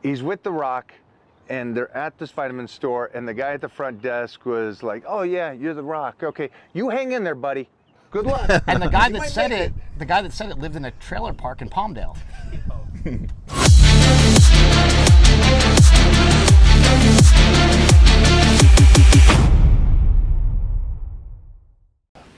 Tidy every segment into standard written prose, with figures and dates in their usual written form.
he's with The Rock, and they're at this vitamin store, and the guy at the front desk was like, "Oh yeah, you're The Rock. Okay, you hang in there, buddy. Good luck." And the guy that said it, lived in a trailer park in Palmdale.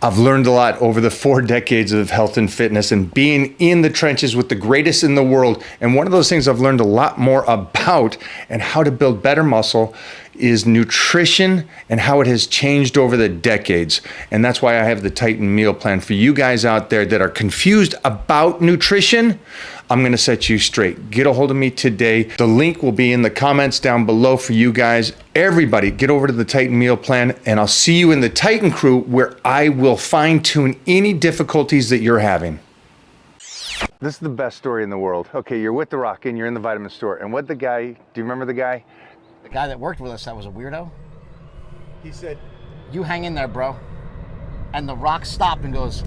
I've learned a lot over the 4 decades of health and fitness and being in the trenches with the greatest in the world. And one of those things I've learned a lot more about and how to build better muscle is nutrition and how it has changed over the decades. And that's why I have the Titan meal plan for you guys out there that are confused about nutrition. I'm gonna set you straight. Get a hold of me today. The link will be in the comments down below for you guys. Everybody, get over to the Titan meal plan, and I'll see you in the Titan crew where I will fine tune any difficulties that you're having. This is the best story in the world. Okay, you're with The Rock and you're in the vitamin store. And what the guy, do you remember the guy? The guy that worked with us that was a weirdo. He said, "You hang in there, bro." And The Rock stopped and goes,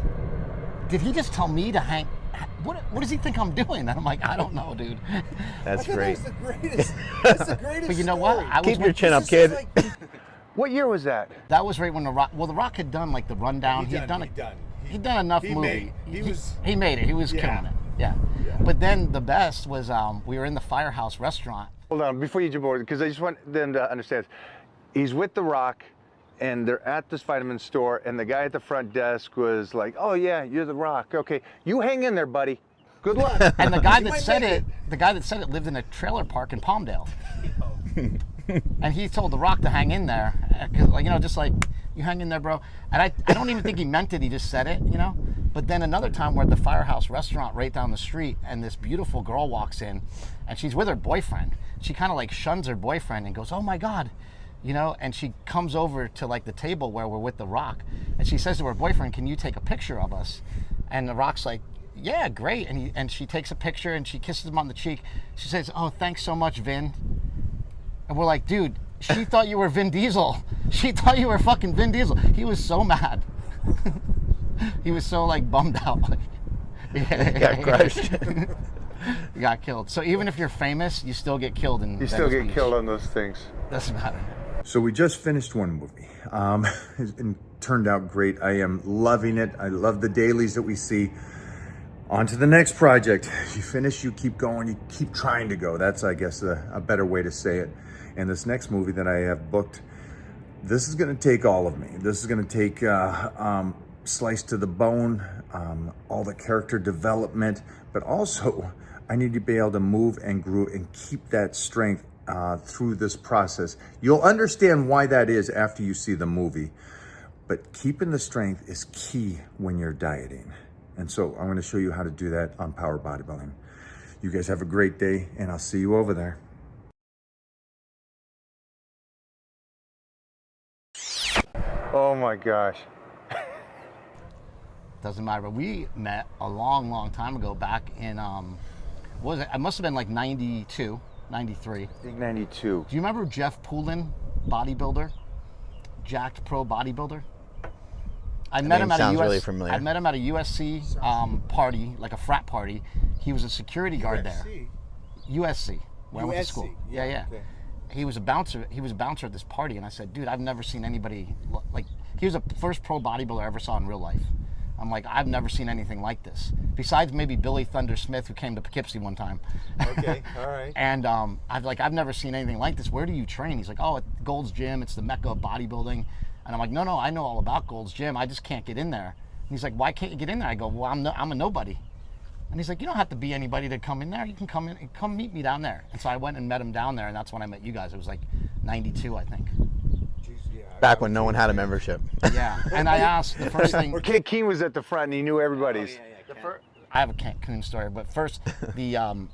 "Did he just tell me to hang? What does he think I'm doing?" And I'm like, "I don't know, dude." That's great. That was the greatest. That's the greatest. But you know story. what? Keep your chin up, kid. What year was that? That was right when The Rock. Well, The Rock had done like the rundown. He'd done enough movie. He made it. He was killing it. Yeah. But then the best was we were in the Firehouse restaurant. Hold on, before you jump over, because I just want them to understand. He's with The Rock, and they're at this vitamin store, and the guy at the front desk was like, "Oh yeah, you're The Rock. Okay, you hang in there, buddy. Good luck." And the guy that said it, lived in a trailer park in Palmdale. And he told The Rock to hang in there, 'cause, like, you know, just like, "You hang in there, bro." And I don't even think he meant it. He just said it, you know. But then another time we're at the Firehouse restaurant right down the street, and this beautiful girl walks in, and she's with her boyfriend. She kind of like shuns her boyfriend and goes, "Oh my God," you know. And she comes over to like the table where we're with The Rock, and she says to her boyfriend, "Can you take a picture of us?" And The Rock's like, "Yeah, great." And she takes a picture and she kisses him on the cheek. She says, "Oh, thanks so much, Vin." And we're like, "Dude, she thought you were Vin Diesel. She thought you were fucking Vin Diesel." He was so mad. He was so like bummed out. Like, He got crushed. You got killed. So even if you're famous, you still get killed in You still Venice get Beach. killed on those things. Doesn't matter. So we just finished one movie. It turned out great. I am loving it. I love the dailies that we see. On to the next project. You finish, you keep going, you keep trying to go. That's, I guess, a better way to say it. And this next movie that I have booked, this is going to take all of me. This is going to take slice to the bone, all the character development, but also I need to be able to move and grow and keep that strength through this process. You'll understand why that is after you see the movie, but keeping the strength is key when you're dieting. And so I'm going to show you how to do that on Power-Bodybuilding. You guys have a great day, and I'll see you over there. Oh my gosh. Doesn't matter. But we met a long, long time ago back in, what was it? It must have been like 92, 93. I think 92. Do you remember Jeff Poulin, bodybuilder? Jacked pro bodybuilder? I met him at sounds really familiar. I met him at a USC party, like a frat party. He was a security guard there. USC, where I went to school. Yeah. Okay. He was a bouncer. He was a bouncer at this party, and I said, "Dude, I've never seen anybody like." He was the first pro bodybuilder I ever saw in real life. I'm like, I've never seen anything like this. Besides maybe Billy Thunder Smith, who came to Poughkeepsie one time. Okay, all right. And I've never seen anything like this. Where do you train? He's like, "Oh, at Gold's Gym. It's the mecca of bodybuilding." And I'm like, no, I know all about Gold's Gym. I just can't get in there. And he's like, "Why can't you get in there?" I go, "Well, I'm a nobody." And he's like, "You don't have to be anybody to come in there. You can come in, come meet me down there." And so I went and met him down there, and that's when I met you guys. It was like 92, I think. Jeez, yeah, Back when no one had a membership. Yeah. And I asked the first thing. Okay, Keen was at the front and he knew everybody's. I have a Cancun story, but first I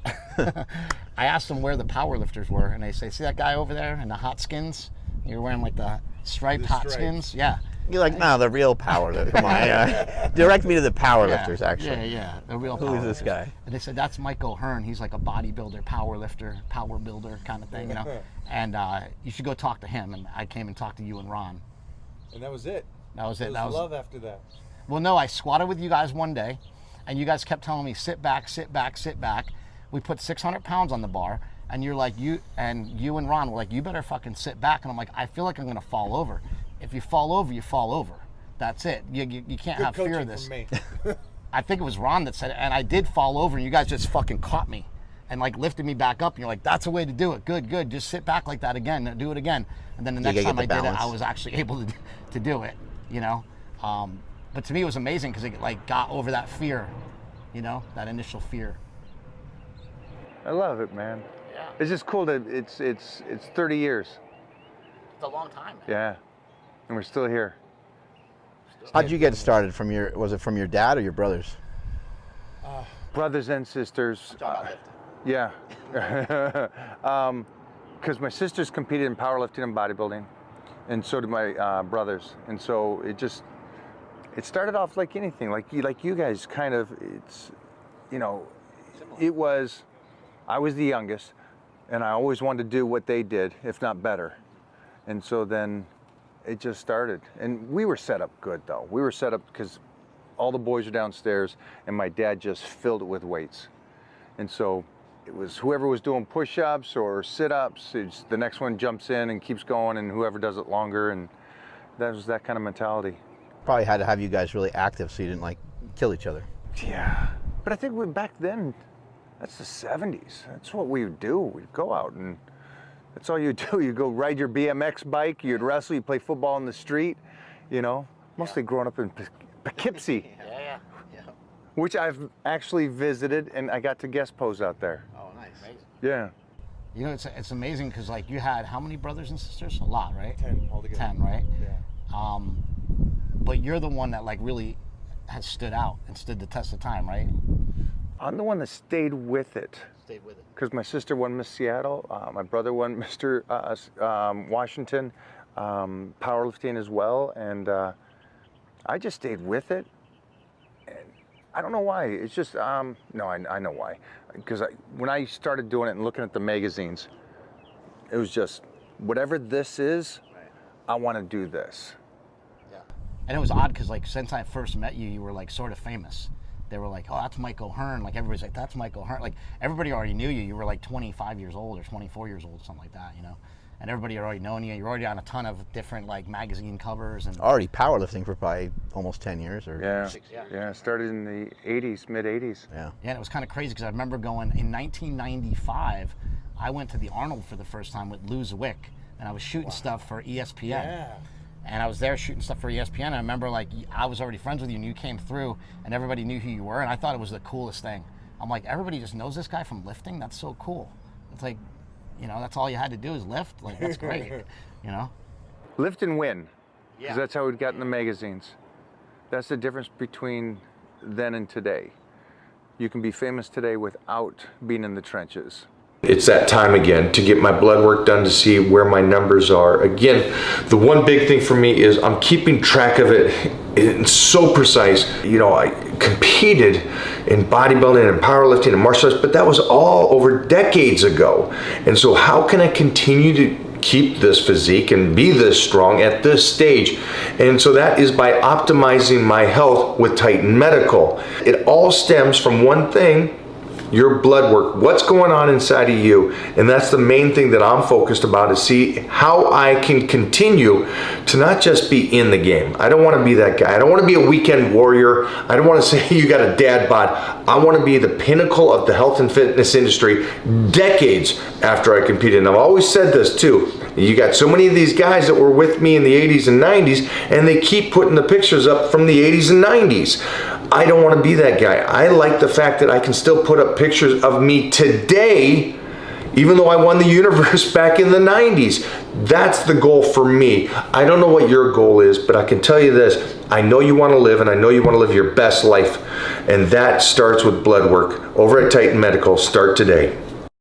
asked them where the power lifters were, and they say, "See that guy over there in the hot skins? You're wearing like the striped hot skins." Yeah. You're like, no, the real power lifter. Come on, direct me to the power lifters, actually. Yeah, the real Who power is this lifters. guy? And they said, "That's Mike O'Hearn. He's like a bodybuilder, power lifter, power builder kind of thing, you know. And you should go talk to him." And I came and talked to you and Ron. And that was it. That was it. That was love after that. Well, no, I squatted with you guys one day, and you guys kept telling me, "Sit back, sit back, sit back." We put 600 pounds on the bar, And you're like, you and Ron were like, you better fucking sit back. And I'm like, I feel like I'm gonna fall over. If you fall over, you fall over. That's it. You can't have fear of this. From me. I think it was Ron that said it, and I did fall over, and you guys just fucking caught me and like lifted me back up. And you're like, that's a way to do it. Good. Just sit back like that again. Do it again. And then the next time I did it, I was actually able to do it. You know. But to me, it was amazing because it like got over that fear. You know, that initial fear. I love it, man. Yeah. It's just cool that it's 30 years. It's a long time, man. Yeah, and we're still here. How'd you get started? Was it from your dad or your brothers? Brothers and sisters. Yeah. Because my sisters competed in powerlifting and bodybuilding, and so did my brothers. And so it started off like anything, like you guys kind of. It's, you know, I was the youngest, and I always wanted to do what they did, if not better. And so then it just started. And we were set up good, though. We were set up because all the boys are downstairs, and my dad just filled it with weights. And so it was whoever was doing push-ups or sit-ups, the next one jumps in and keeps going, and whoever does it longer, and that was that kind of mentality. Probably had to have you guys really active so you didn't like kill each other. Yeah, but I think back then, that's the 70s. That's what we would do. We'd go out, and that's all you do. You go ride your BMX bike, you'd wrestle, you'd play football in the street, you know, mostly growing up in Poughkeepsie. Yeah. Which I've actually visited, and I got to guest pose out there. Oh, nice. Yeah. You know, it's amazing because like you had how many brothers and sisters? A lot, right? 10 altogether. 10, right? Yeah. But you're the one that like really has stood out and stood the test of time, right? I'm the one that stayed with it. Stayed with it. Because my sister won Miss Seattle, my brother won Mr. Washington, powerlifting as well, and I just stayed with it. And I don't know why. It's just no, I know why. Because when I started doing it and looking at the magazines, it was just whatever this is, I want to do this. Yeah. And it was odd because like since I first met you, you were like sort of famous. They were like, oh, that's Mike O'Hearn. Like everybody's like, that's Mike O'Hearn. Like everybody already knew you. You were like 25 years old or 24 years old, something like that, you know. And everybody had already known you. You're already on a ton of different like magazine covers and Already powerlifting for probably almost 10 years or Yeah, started in the 80s, mid 80s. Yeah. Yeah, and it was kind of crazy because I remember going in 1995. I went to the Arnold for the first time with Lou Zwick, and I was shooting stuff for ESPN. Yeah. And I was there shooting stuff for ESPN. And I remember like I was already friends with you, and you came through, and everybody knew who you were, and I thought it was the coolest thing. I'm like, everybody just knows this guy from lifting. That's so cool. It's like, you know, that's all you had to do is lift. Like that's great. You know. Lift and win. Yeah. Because that's how it got in the magazines. That's the difference between then and today. You can be famous today without being in the trenches. It's that time again to get my blood work done to see where my numbers are. Again, the one big thing for me is I'm keeping track of it. It's so precise. You know, I competed in bodybuilding and powerlifting and martial arts, but that was all over decades ago. And so how can I continue to keep this physique and be this strong at this stage? And so that is by optimizing my health with Titan Medical. It all stems from one thing: your blood work, what's going on inside of you. And that's the main thing that I'm focused about, is see how I can continue to not just be in the game. I don't want to be that guy. I don't want to be a weekend warrior. I don't want to say you got a dad bod. I want to be the pinnacle of the health and fitness industry decades after I competed. And I've always said this too. You got so many of these guys that were with me in the 80s and 90s, and they keep putting the pictures up from the 80s and 90s. I don't want to be that guy. I like the fact that I can still put up pictures of me today, even though I won the universe back in the 90s. That's the goal for me. I don't know what your goal is, but I can tell you this. I know you want to live, and I know you want to live your best life. And that starts with blood work. Over at Titan Medical, start today.